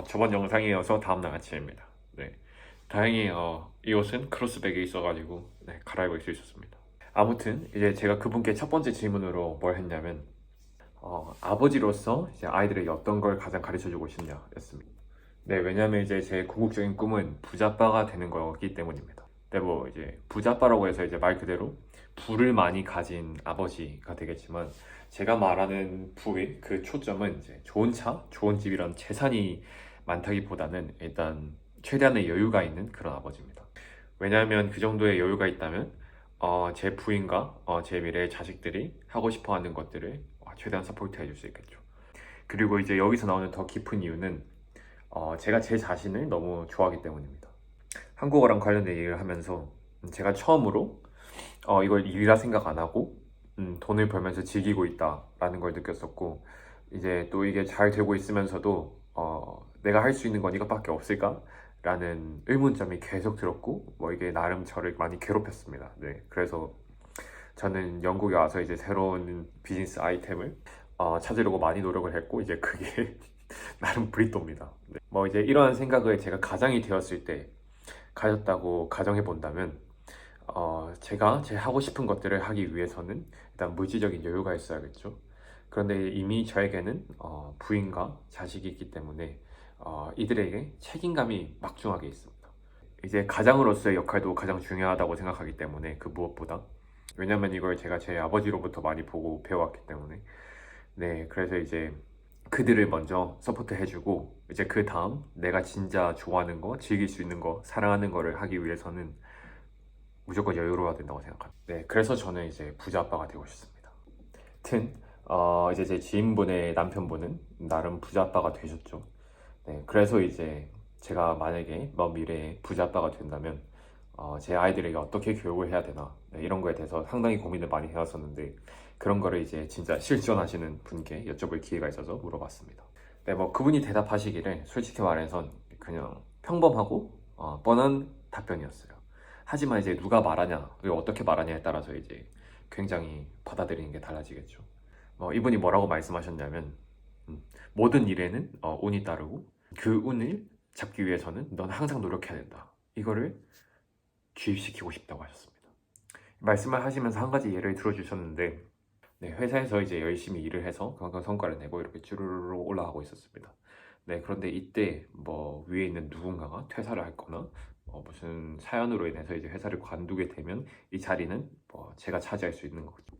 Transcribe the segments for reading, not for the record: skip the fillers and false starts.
저번 영상이어서 다음날 아침입니다. 네, 다행히 이 옷은 크로스백에 있어가지고 네, 갈아입을 수 있었습니다. 아무튼 이제 제가 그분께 첫 번째 질문으로 뭘 했냐면 아버지로서 이제 아이들에게 어떤 걸 가장 가르쳐주고 싶냐였습니다. 네, 왜냐면 이제 제 궁극적인 꿈은 부자빠가 되는 거기 때문입니다. 근데 뭐 이제 부자빠라고 해서 이제 말 그대로 부를 많이 가진 아버지가 되겠지만 제가 말하는 부의 그 초점은 이제 좋은 차, 좋은 집이란 재산이 많다기보다는 일단 최대한의 여유가 있는 그런 아버지입니다. 왜냐하면 그 정도의 여유가 있다면 제 부인과 제 미래의 자식들이 하고 싶어하는 것들을 최대한 서포트 해줄 수 있겠죠. 그리고 이제 여기서 나오는 더 깊은 이유는 제가 제 자신을 너무 좋아하기 때문입니다. 한국어랑 관련된 일을 하면서 제가 처음으로 이걸 일이라 생각 안 하고 돈을 벌면서 즐기고 있다라는 걸 느꼈었고, 이제 또 이게 잘 되고 있으면서도 내가 할 수 있는 건 이것밖에 없을까? 라는 의문점이 계속 들었고, 뭐 이게 나름 저를 많이 괴롭혔습니다. 네, 그래서 저는 영국에 와서 이제 새로운 비즈니스 아이템을 찾으려고 많이 노력을 했고, 이제 그게 나름 브리또입니다. 네. 뭐 이제 이러한 생각을 제가 가장이 되었을 때 가졌다고 가정해 본다면, 제가 제 하고 싶은 것들을 하기 위해서는 일단 물질적인 여유가 있어야겠죠. 그런데 이미 저에게는 부인과 자식이 있기 때문에 이들에게 책임감이 막중하게 있습니다. 이제 가장으로서의 역할도 가장 중요하다고 생각하기 때문에 그 무엇보다, 왜냐면 이걸 제가 제 아버지로부터 많이 보고 배워왔기 때문에. 네, 그래서 이제 그들을 먼저 서포트 해주고, 이제 그 다음 내가 진짜 좋아하는 거, 즐길 수 있는 거, 사랑하는 거를 하기 위해서는 무조건 여유로워야 된다고 생각합니다. 네, 그래서 저는 이제 부자 아빠가 되고 싶습니다. 하여튼 이제 제 지인분의 남편분은 나름 부자 아빠가 되셨죠. 네, 그래서 이제 제가 만약에 먼 미래에 부자 아빠가 된다면 제 아이들에게 어떻게 교육을 해야 되나, 네, 이런 거에 대해서 상당히 고민을 많이 해왔었는데, 그런 거를 이제 진짜 실존하시는 분께 여쭤볼 기회가 있어서 물어봤습니다. 네, 뭐 그분이 대답하시기를 솔직히 말해서 그냥 평범하고 뻔한 답변이었어요. 하지만 이제 누가 말하냐, 그리고 어떻게 말하냐에 따라서 이제 굉장히 받아들이는 게 달라지겠죠. 이분이 뭐라고 말씀하셨냐면, 모든 일에는 운이 따르고 그 운을 잡기 위해서는 넌 항상 노력해야 된다. 이거를 주입시키고 싶다고 하셨습니다. 말씀을 하시면서 한 가지 예를 들어주셨는데, 네, 회사에서 이제 열심히 일을 해서 그만큼 성과를 내고 이렇게 쭈르르 올라가고 있었습니다. 네, 그런데 이때 뭐 위에 있는 누군가가 퇴사를 했거나 무슨 사연으로 인해서 이제 회사를 관두게 되면 이 자리는 뭐 제가 차지할 수 있는 거죠.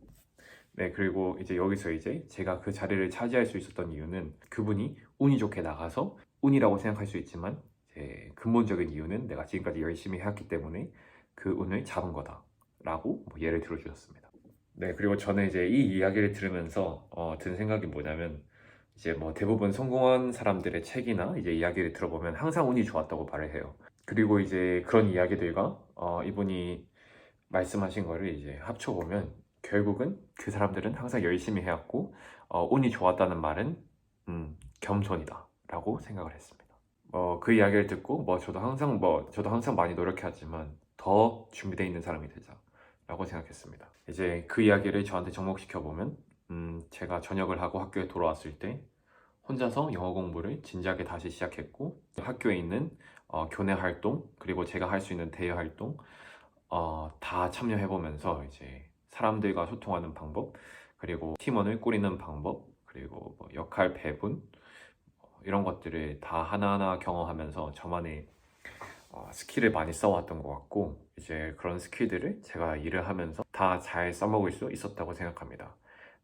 네, 그리고 이제 여기서 이제 제가 그 자리를 차지할 수 있었던 이유는 그분이 운이 좋게 나가서 운이라고 생각할 수 있지만, 제 근본적인 이유는 내가 지금까지 열심히 해왔기 때문에 그 운을 잡은 거다라고 뭐 예를 들어주셨습니다. 네, 그리고 저는 이제 이 이야기를 들으면서 든 생각이 뭐냐면, 이제 뭐 대부분 성공한 사람들의 책이나 이제 이야기를 들어보면 항상 운이 좋았다고 말을 해요. 그리고 이제 그런 이야기들과 이분이 말씀하신 거를 이제 합쳐보면 결국은 그 사람들은 항상 열심히 해왔고 운이 좋았다는 말은 겸손이다 라고 생각을 했습니다. 그 이야기를 듣고 저도 항상 많이 노력해왔지만 더 준비되어 있는 사람이 되자 라고 생각했습니다. 이제 그 이야기를 저한테 접목시켜 보면, 제가 전역을 하고 학교에 돌아왔을 때 혼자서 영어 공부를 진지하게 다시 시작했고, 학교에 있는 교내 활동, 그리고 제가 할 수 있는 대외 활동 다 참여해보면서 이제 사람들과 소통하는 방법, 그리고 팀원을 꾸리는 방법, 그리고 뭐 역할 배분, 이런 것들을 다 하나하나 경험하면서 저만의 스킬을 많이 써왔던 것 같고, 이제 그런 스킬들을 제가 일을 하면서 다 잘 써먹을 수 있었다고 생각합니다.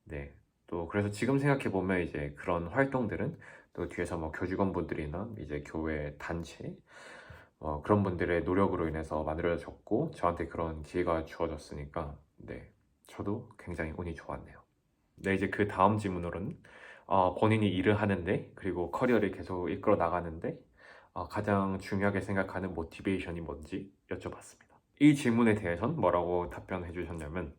네, 또 그래서 지금 생각해 보면 이제 그런 활동들은 또 뒤에서 뭐 교직원분들이나 이제 교회 단체 그런 분들의 노력으로 인해서 만들어졌고, 저한테 그런 기회가 주어졌으니까 네, 저도 굉장히 운이 좋았네요. 네, 이제 그 다음 질문으로는 본인이 일을 하는데, 그리고 커리어를 계속 이끌어 나가는데 가장 중요하게 생각하는 모티베이션이 뭔지 여쭤봤습니다. 이 질문에 대해서는 뭐라고 답변해 주셨냐면,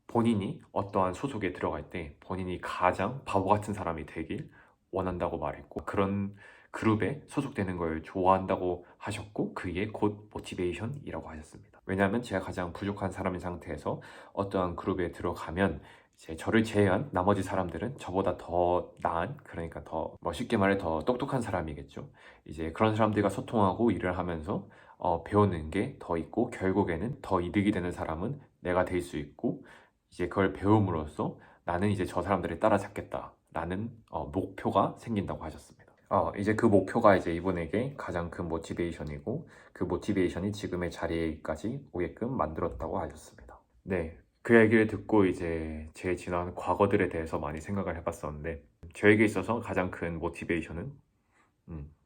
본인이 어떠한 소속에 들어갈 때 본인이 가장 바보 같은 사람이 되길 원한다고 말했고, 그런 그룹에 소속되는 걸 좋아한다고 하셨고, 그게 곧 모티베이션이라고 하셨습니다. 왜냐하면 제가 가장 부족한 사람인 상태에서 어떠한 그룹에 들어가면 이제 저를 제외한 나머지 사람들은 저보다 더 나은, 그러니까 더 쉽게 말해 더 똑똑한 사람이겠죠. 이제 그런 사람들과 소통하고 일을 하면서 배우는 게 더 있고, 결국에는 더 이득이 되는 사람은 내가 될 수 있고, 이제 그걸 배움으로써 나는 이제 저 사람들을 따라잡겠다라는 목표가 생긴다고 하셨습니다. 이제 그 목표가 이제 이분에게 가장 큰 모티베이션이고, 그 모티베이션이 지금의 자리까지 오게끔 만들었다고 하셨습니다. 네, 그 얘기를 듣고 이제 제 지난 과거들에 대해서 많이 생각을 해봤었는데, 저에게 있어서 가장 큰 모티베이션은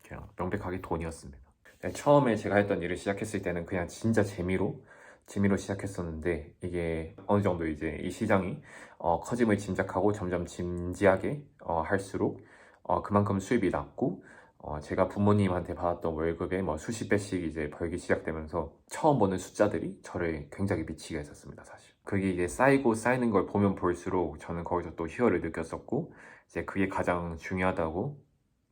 그냥 명백하게 돈이었습니다. 네, 처음에 제가 했던 일을 시작했을 때는 그냥 진짜 재미로 시작했었는데, 이게 어느 정도 이제 이 시장이 커짐을 짐작하고 점점 진지하게 할수록 그만큼 수입이 낮고, 제가 부모님한테 받았던 월급에 뭐 수십 배씩 이제 벌기 시작되면서 처음 보는 숫자들이 저를 굉장히 미치게 했었습니다, 사실. 그게 이제 쌓이고 쌓이는 걸 보면 볼수록 저는 거기서 또 희열을 느꼈었고, 이제 그게 가장 중요하다고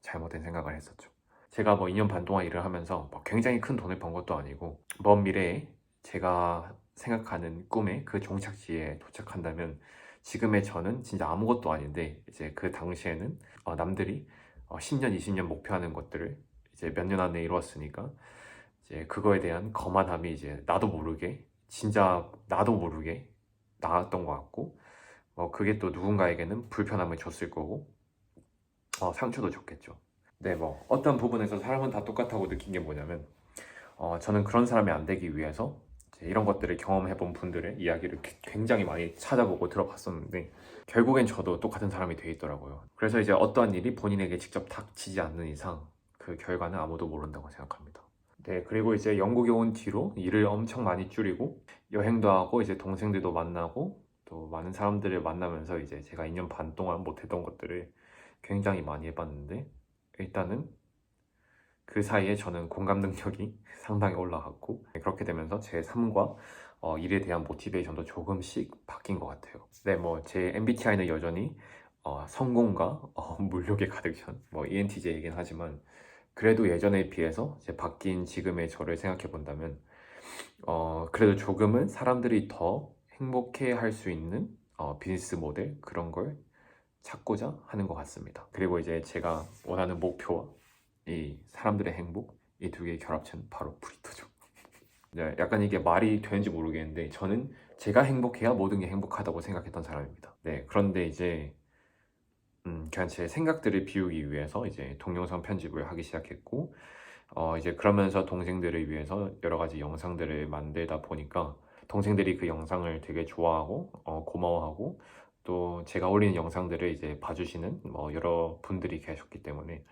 잘못된 생각을 했었죠. 제가 뭐 2년 반 동안 일을 하면서 뭐 굉장히 큰 돈을 번 것도 아니고, 먼 미래에 제가 생각하는 꿈의 그 종착지에 도착한다면 지금의 저는 진짜 아무것도 아닌데, 이제 그 당시에는 남들이 10년, 20년 목표하는 것들을 이제 몇 년 안에 이루었으니까, 이제 그거에 대한 거만함이 이제 나도 모르게, 진짜 나도 모르게 나았던 것 같고, 그게 또 누군가에게는 불편함을 줬을 거고, 상처도 줬겠죠. 네, 뭐 어떤 부분에서 사람은 다 똑같다고 느낀 게 뭐냐면, 저는 그런 사람이 안 되기 위해서 이제 이런 것들을 경험해본 분들의 이야기를 굉장히 많이 찾아보고 들어봤었는데, 결국엔 저도 똑같은 사람이 돼 있더라고요. 그래서 이제 어떠한 일이 본인에게 직접 닥치지 않는 이상 그 결과는 아무도 모른다고 생각합니다. 네, 그리고 이제 영국에 온 뒤로 일을 엄청 많이 줄이고 여행도 하고 이제 동생들도 만나고 또 많은 사람들을 만나면서 이제 제가 2년 반 동안 못했던 것들을 굉장히 많이 해봤는데, 일단은 그 사이에 저는 공감 능력이 상당히 올라갔고, 그렇게 되면서 제 삶과 일에 대한 모티베이션도 조금씩 바뀐 것 같아요. 네, 뭐 제 MBTI는 여전히 성공과 물욕에 가득 찬 ENTJ이긴 하지만, 그래도 예전에 비해서 이제 바뀐 지금의 저를 생각해 본다면 그래도 조금은 사람들이 더 행복해 할 수 있는 비즈니스 모델, 그런 걸 찾고자 하는 것 같습니다. 그리고 이제 제가 원하는 목표와 이 사람들의 행복, 이 두 개의 결합체는 바로 브리또죠. 네, 약간 이게 말이 되는지 모르겠는데 저는 제가 행복해야 모든 게 행복하다고 생각했던 사람입니다. 네, 그런데 이제 그냥 제 생각들을 비우기 위해서 이제 동영상 편집을 하기 시작했고, 이제 그러면서 동생들을 위해서 여러 가지 영상들을 만들다 보니까 동생들이 그 영상을 되게 좋아하고 고마워하고, 또 제가 올리는 영상들을 이제 봐주시는 여러 분들이 계셨기 때문에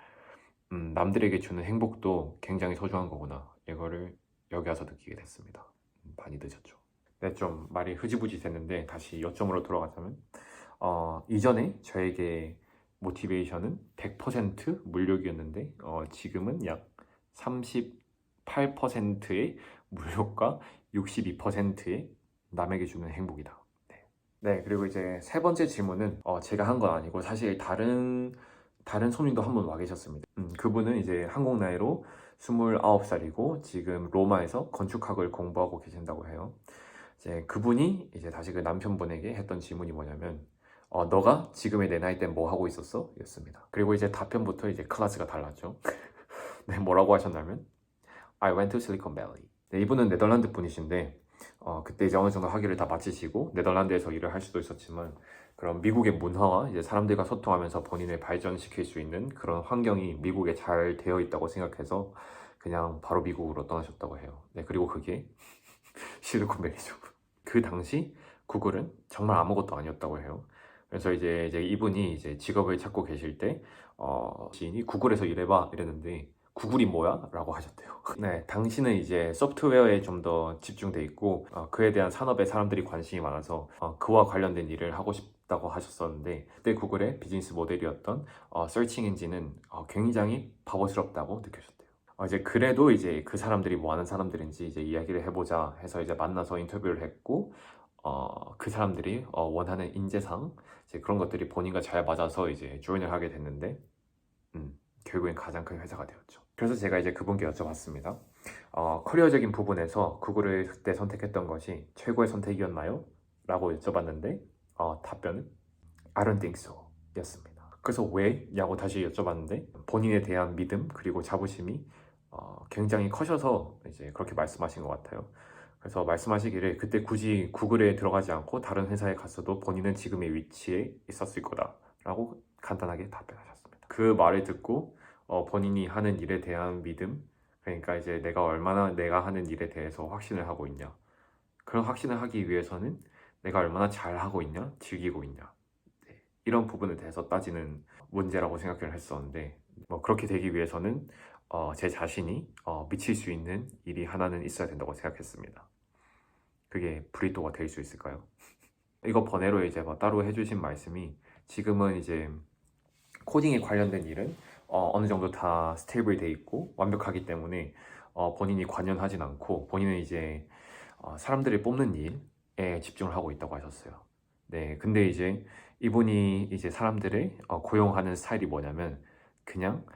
남들에게 주는 행복도 굉장히 소중한 거구나, 이거를 여기 와서 느끼게 됐습니다. 많이 늦었죠. 네, 좀 말이 흐지부지 됐는데 다시 요점으로 돌아가자면, 이전에 저에게 모티베이션은 100% 물욕이었는데 지금은 약 38%의 물욕과 62%의 남에게 주는 행복이다. 네. 네, 그리고 이제 세 번째 질문은 제가 한 건 아니고 사실 다른 손님도 한 분 와 계셨습니다. 그분은 이제 한국 나이로 29살이고 지금 로마에서 건축학을 공부하고 계신다고 해요. 이제 그분이 이제 다시 그 남편분에게 했던 질문이 뭐냐면, 너가 지금의 내 나이 때 뭐 하고 있었어? 였습니다. 그리고 이제 답변부터 이제 클래스가 달랐죠. 네, 뭐라고 하셨냐면 I went to Silicon Valley. 네, 이분은 네덜란드 분이신데 그때 이제 어느 정도 학위를 다 마치시고 네덜란드에서 일을 할 수도 있었지만, 그런 미국의 문화와 이제 사람들과 소통하면서 본인을 발전시킬 수 있는 그런 환경이 미국에 잘 되어 있다고 생각해서 그냥 바로 미국으로 떠나셨다고 해요. 네, 그리고 그게 실리콘밸리죠. 그 당시 구글은 정말 아무것도 아니었다고 해요. 그래서 이제 이분이 이제 직업을 찾고 계실 때 지인이 구글에서 일해봐 이랬는데, 구글이 뭐야? 라고 하셨대요. 네, 당신은 이제 소프트웨어에 좀 더 집중돼 있고 그에 대한 산업에 사람들이 관심이 많아서 그와 관련된 일을 하고 싶다고 하셨었는데, 그때 구글의 비즈니스 모델이었던 서칭 엔진은 굉장히 바보스럽다고 느껴졌대요. 이제 그래도 이제 그 사람들이 뭐 하는 사람들인지 이제 이야기를 해보자 해서 이제 만나서 인터뷰를 했고, 그 사람들이 원하는 인재상 이제 그런 것들이 본인과 잘 맞아서 이제 조인을 하게 됐는데, 결국엔 가장 큰 회사가 되었죠. 그래서 제가 이제 그분께 여쭤봤습니다. 커리어적인 부분에서 구글을 그때 선택했던 것이 최고의 선택이었나요? 라고 여쭤봤는데, 답변은 I don't think so 였습니다. 그래서 왜? 냐고 다시 여쭤봤는데 본인에 대한 믿음 그리고 자부심이 굉장히 커셔서 이제 그렇게 말씀하신 것 같아요. 그래서 말씀하시기를 그때 굳이 구글에 들어가지 않고 다른 회사에 갔어도 본인은 지금의 위치에 있었을 거다라고 간단하게 답변하셨습니다. 그 말을 듣고 본인이 하는 일에 대한 믿음, 그러니까 이제 내가 얼마나 내가 하는 일에 대해서 확신을 하고 있냐, 그런 확신을 하기 위해서는 내가 얼마나 잘하고 있냐, 즐기고 있냐, 네, 이런 부분에 대해서 따지는 문제라고 생각을 했었는데 뭐 그렇게 되기 위해서는 제 자신이 미칠 수 있는 일이 하나는 있어야 된다고 생각했습니다. 그게 브리또가 될 수 있을까요? 이거 번외로 이제 뭐 따로 해주신 말씀이 지금은 이제 코딩에 관련된 일은 어느 정도 다 스테이블 돼 있고 완벽하기 때문에 본인이 관여하진 않고 본인은 이제 사람들을 뽑는 일에 집중을 하고 있다고 하셨어요. 네, 근데 이제 이분이 이제 사람들을 고용하는 스타일이 뭐냐면 그냥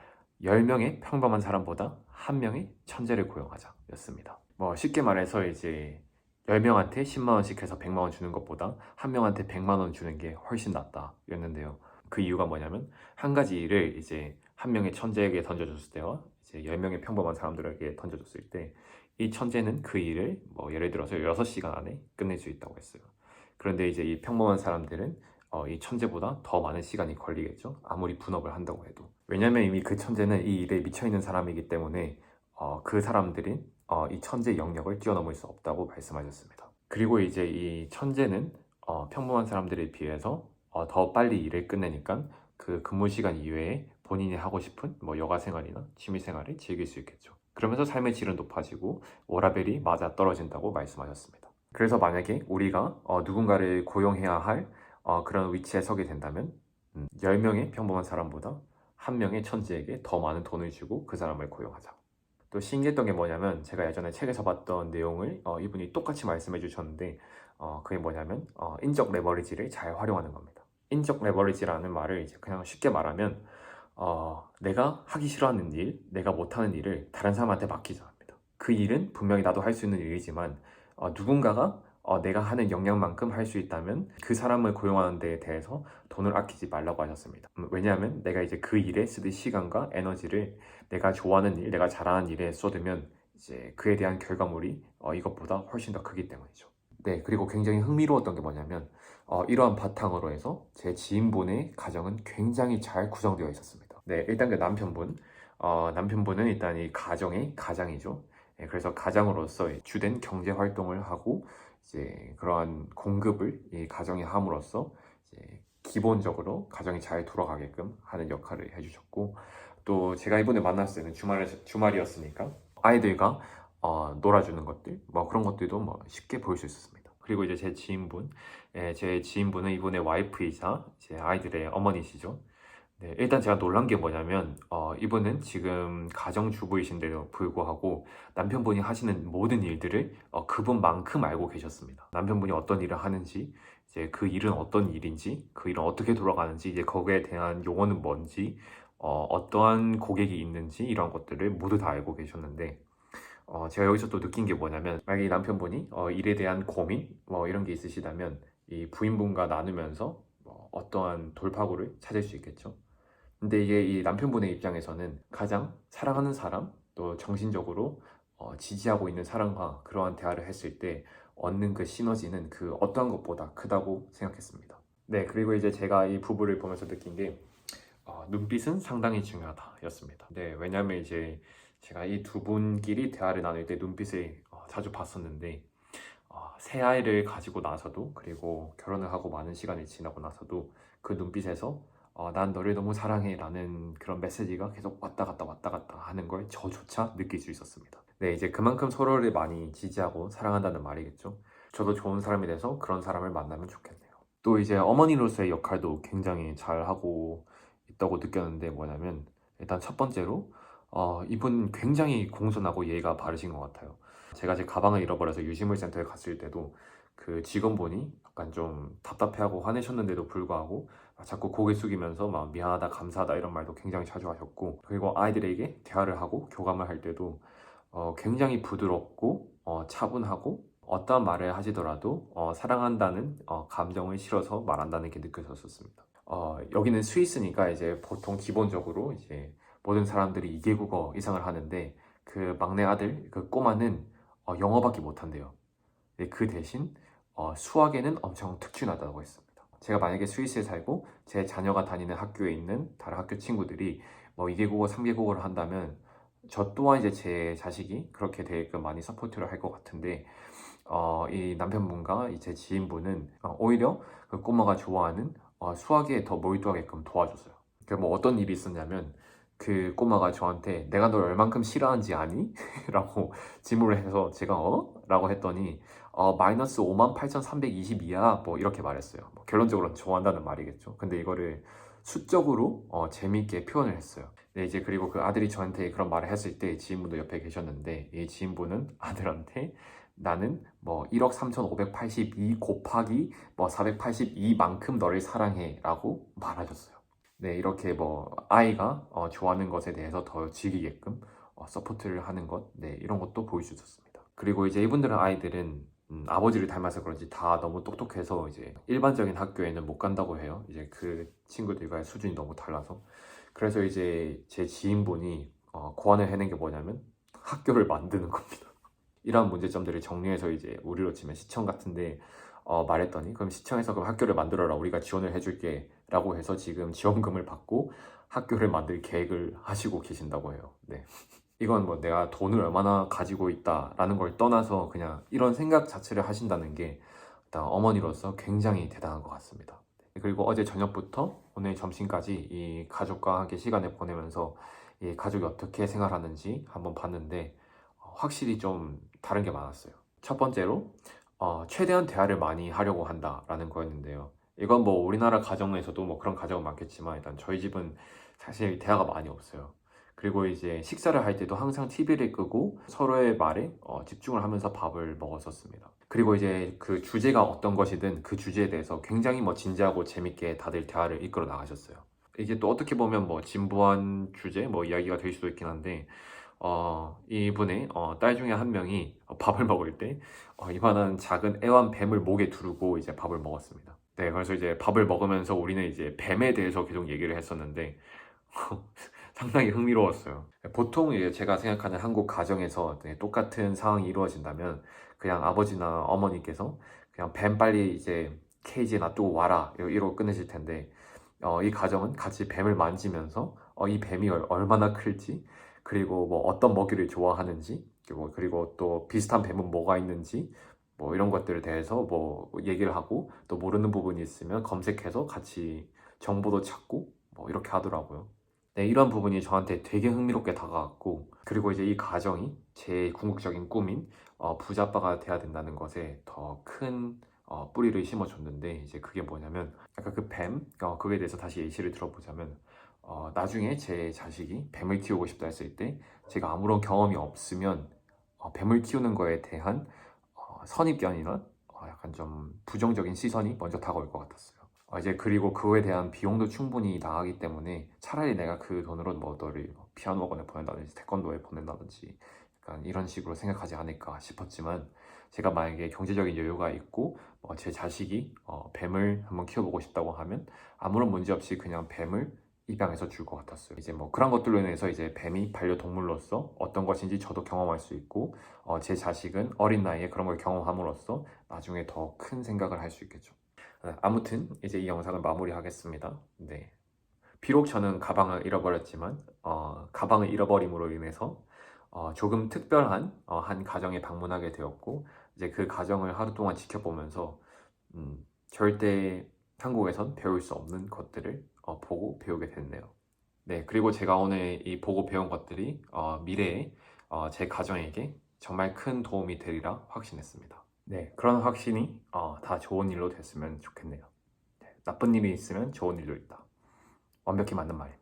10명의 평범한 사람보다 1명의 천재를 고용하자 였습니다. 뭐 쉽게 말해서 이제 10명한테 10만 원씩 해서 100만 원 주는 것보다 1명한테 100만 원 주는 게 훨씬 낫다 였는데요. 그 이유가 뭐냐면 한 가지 일을 이제 1명의 천재에게 던져줬을 때와 이제 10명의 평범한 사람들에게 던져줬을 때 이 천재는 그 일을 뭐 예를 들어서 6시간 안에 끝낼 수 있다고 했어요. 그런데 이제 이 평범한 사람들은 이 천재보다 더 많은 시간이 걸리겠죠. 아무리 분업을 한다고 해도. 왜냐면 이미 그 천재는 이 일에 미쳐있는 사람이기 때문에 그 사람들이 이 천재 영역을 뛰어넘을 수 없다고 말씀하셨습니다. 그리고 이제 이 천재는 평범한 사람들에 비해서 더 빨리 일을 끝내니까 그 근무 시간 이외에 본인이 하고 싶은 뭐 여가 생활이나 취미 생활을 즐길 수 있겠죠. 그러면서 삶의 질은 높아지고 워라밸이 맞아 떨어진다고 말씀하셨습니다. 그래서 만약에 우리가 누군가를 고용해야 할 그런 위치에 서게 된다면 10명의 평범한 사람보다 1명의 천재에게 더 많은 돈을 주고 그 사람을 고용하자. 또 신기했던 게 뭐냐면 제가 예전에 책에서 봤던 내용을 이분이 똑같이 말씀해 주셨는데 그게 뭐냐면 인적 레버리지를 잘 활용하는 겁니다. 인적 레버리지라는 말을 이제 그냥 쉽게 말하면 내가 하기 싫어하는 일, 내가 못하는 일을 다른 사람한테 맡기자 합니다. 그 일은 분명히 나도 할 수 있는 일이지만 누군가가 내가 하는 역량만큼 할 수 있다면 그 사람을 고용하는 데에 대해서 돈을 아끼지 말라고 하셨습니다. 왜냐하면 내가 이제 그 일에 쓰는 시간과 에너지를 내가 좋아하는 일, 내가 잘하는 일에 쏟으면 이제 그에 대한 결과물이 이것보다 훨씬 더 크기 때문이죠. 네, 그리고 굉장히 흥미로웠던 게 뭐냐면 이러한 바탕으로 해서 제 지인분의 가정은 굉장히 잘 구성되어 있었습니다. 네, 일단 그 남편분은 일단 이 가정의 가장이죠. 네, 그래서 가장으로서 주된 경제 활동을 하고 이제 그러한 공급을 이 가정이 함으로써 이제 기본적으로 가정이 잘 돌아가게끔 하는 역할을 해주셨고 또 제가 이번에 만났을 때는 주말이었으니까 아이들과 놀아주는 것들 뭐 그런 것들도 뭐 쉽게 볼 수 있었습니다. 그리고 이제 제 지인분은 이분의 와이프이자 제 아이들의 어머니시죠. 네, 일단 제가 놀란 게 뭐냐면 이분은 지금 가정주부이신데도 불구하고 남편분이 하시는 모든 일들을 그분만큼 알고 계셨습니다. 남편분이 어떤 일을 하는지 이제 그 일은 어떤 일인지 그 일은 어떻게 돌아가는지 이제 거기에 대한 용어는 뭔지 어떠한 고객이 있는지 이런 것들을 모두 다 알고 계셨는데 제가 여기서 또 느낀 게 뭐냐면 만약에 남편분이 일에 대한 고민 뭐 이런 게 있으시다면 이 부인분과 나누면서 어떠한 돌파구를 찾을 수 있겠죠. 근데 이게 이 남편분의 입장에서는 가장 사랑하는 사람 또 정신적으로 지지하고 있는 사람과 그러한 대화를 했을 때 얻는 그 시너지는 그 어떠한 것보다 크다고 생각했습니다. 네, 그리고 이제 제가 이 부부를 보면서 느낀 게 눈빛은 상당히 중요하다 였습니다. 네, 왜냐하면 이제 제가 이 두 분끼리 대화를 나눌 때 눈빛을 자주 봤었는데 새 아이를 가지고 나서도 그리고 결혼을 하고 많은 시간이 지나고 나서도 그 눈빛에서 난 너를 너무 사랑해 라는 그런 메시지가 계속 왔다 갔다 하는 걸 저조차 느낄 수 있었습니다. 네, 이제 그만큼 서로를 많이 지지하고 사랑한다는 말이겠죠. 저도 좋은 사람이 돼서 그런 사람을 만나면 좋겠네요. 또 이제 어머니로서의 역할도 굉장히 잘하고 있다고 느꼈는데 뭐냐면 일단 첫 번째로 이분 굉장히 공손하고 예의가 바르신 것 같아요. 제가 제 가방을 잃어버려서 유지물센터에 갔을 때도 그 직원분이 약간 좀 답답해하고 화내셨는데도 불구하고 자꾸 고개 숙이면서 막 미안하다 감사하다 이런 말도 굉장히 자주 하셨고 그리고 아이들에게 대화를 하고 교감을 할 때도 굉장히 부드럽고 차분하고 어떠한 말을 하시더라도 사랑한다는 감정을 실어서 말한다는 게 느껴졌었습니다. 여기는 스위스니까 이제 보통 기본적으로 이제 모든 사람들이 2개국어 이상을 하는데 그 막내 아들, 그 꼬마는 영어밖에 못한대요. 그 대신 수학에는 엄청 특출나다고 했습니다. 제가 만약에 스위스에 살고 제 자녀가 다니는 학교에 있는 다른 학교 친구들이 뭐 2개국어, 3개국어를 한다면 저 또한 이제 제 자식이 그렇게 되게끔 많이 서포트를 할 것 같은데 이 남편분과 제 지인분은 오히려 그 꼬마가 좋아하는 수학에 더 몰두하게끔 도와줬어요. 뭐 어떤 일이 있었냐면 그 꼬마가 저한테 내가 널 얼만큼 싫어하는지 아니? 라고 질문을 해서 제가 라고 했더니 마이너스 58,322야 뭐 이렇게 말했어요. 뭐 결론적으로는 좋아한다는 말이겠죠. 근데 이거를 수적으로 재미있게 표현을 했어요. 네, 이제 그리고 그 아들이 저한테 그런 말을 했을 때 지인분도 옆에 계셨는데 이 지인분은 아들한테 나는 뭐 1억 3,582 곱하기 뭐 482만큼 너를 사랑해 라고 말하셨어요. 네, 이렇게 뭐 아이가 좋아하는 것에 대해서 더 즐기게끔 서포트를 하는 것, 네, 이런 것도 보일 수 있었습니다. 그리고 이제 이분들은 아이들은 아버지를 닮아서 그런지 다 너무 똑똑해서 이제 일반적인 학교에는 못 간다고 해요. 이제 그 친구들과의 수준이 너무 달라서. 그래서 이제 제 지인분이 고안을 해낸 게 뭐냐면 학교를 만드는 겁니다. 이러한 문제점들을 정리해서 이제 우리로 치면 시청 같은데 말했더니 그럼 시청에서 그럼 학교를 만들어라 우리가 지원을 해줄게 라고 해서 지금 지원금을 받고 학교를 만들 계획을 하시고 계신다고 해요. 네. 이건 뭐 내가 돈을 얼마나 가지고 있다라는 걸 떠나서 그냥 이런 생각 자체를 하신다는 게 일단 어머니로서 굉장히 대단한 것 같습니다. 그리고 어제 저녁부터 오늘 점심까지 이 가족과 함께 시간을 보내면서 이 가족이 어떻게 생활하는지 한번 봤는데 확실히 좀 다른 게 많았어요. 첫 번째로 최대한 대화를 많이 하려고 한다라는 거였는데요. 이건 뭐 우리나라 가정에서도 뭐 그런 가정은 많겠지만 일단 저희 집은 사실 대화가 많이 없어요. 그리고 이제 식사를 할 때도 항상 TV를 끄고 서로의 말에 집중을 하면서 밥을 먹었었습니다. 그리고 이제 그 주제가 어떤 것이든 그 주제에 대해서 굉장히 뭐 진지하고 재밌게 다들 대화를 이끌어 나가셨어요. 이게 또 어떻게 보면 뭐 진부한 주제, 뭐 이야기가 될 수도 있긴 한데 이분의 딸 중에 한 명이 밥을 먹을 때 이만한 작은 애완 뱀을 목에 두르고 이제 밥을 먹었습니다. 네, 그래서 이제 밥을 먹으면서 우리는 이제 뱀에 대해서 계속 얘기를 했었는데 상당히 흥미로웠어요. 보통 이제 제가 생각하는 한국 가정에서 똑같은 상황이 이루어진다면 그냥 아버지나 어머니께서 그냥 뱀 빨리 이제 케이지에 놔두고 와라 이러고 끝내실 텐데 이 가정은 같이 뱀을 만지면서 이 뱀이 얼마나 클지 그리고 뭐 어떤 먹이를 좋아하는지 그리고 또 비슷한 뱀은 뭐가 있는지 뭐 이런 것들에 대해서 뭐 얘기를 하고 또 모르는 부분이 있으면 검색해서 같이 정보도 찾고 뭐 이렇게 하더라고요. 네, 이런 부분이 저한테 되게 흥미롭게 다가왔고 그리고 이제 이 가정이 제 궁극적인 꿈인 부자빠가 돼야 된다는 것에 더 큰 뿌리를 심어줬는데 이제 그게 뭐냐면 아까 그 뱀, 그거에 대해서 다시 예시를 들어보자면 나중에 제 자식이 뱀을 키우고 싶다 했을 때 제가 아무런 경험이 없으면 뱀을 키우는 거에 대한 선입견이나 약간 좀 부정적인 시선이 먼저 다가올 것 같았어요. 이제 그리고 그거에 대한 비용도 충분히 나가기 때문에 차라리 내가 그 돈으로 뭐 너를 피아노 학원에 보낸다든지 태권도에 보낸다든지 약간 이런 식으로 생각하지 않을까 싶었지만 제가 만약에 경제적인 여유가 있고 제 자식이 뱀을 한번 키워보고 싶다고 하면 아무런 문제 없이 그냥 뱀을 입양해서 줄 것 같았어요. 이제 뭐 그런 것들로 인해서 이제 뱀이 반려동물로서 어떤 것인지 저도 경험할 수 있고 제 자식은 어린 나이에 그런 걸 경험함으로써 나중에 더 큰 생각을 할 수 있겠죠. 아무튼 이제 이 영상을 마무리하겠습니다. 네. 비록 저는 가방을 잃어버렸지만 가방을 잃어버림으로 인해서 조금 특별한 한 가정에 방문하게 되었고 이제 그 가정을 하루 동안 지켜보면서 절대 한국에선 배울 수 없는 것들을 보고 배우게 됐네요. 네, 그리고 제가 오늘 이 보고 배운 것들이 미래에 제 가정에게 정말 큰 도움이 되리라 확신했습니다. 네, 그런 확신이 다 좋은 일로 됐으면 좋겠네요. 네, 나쁜 일이 있으면 좋은 일도 있다. 완벽히 맞는 말입니다.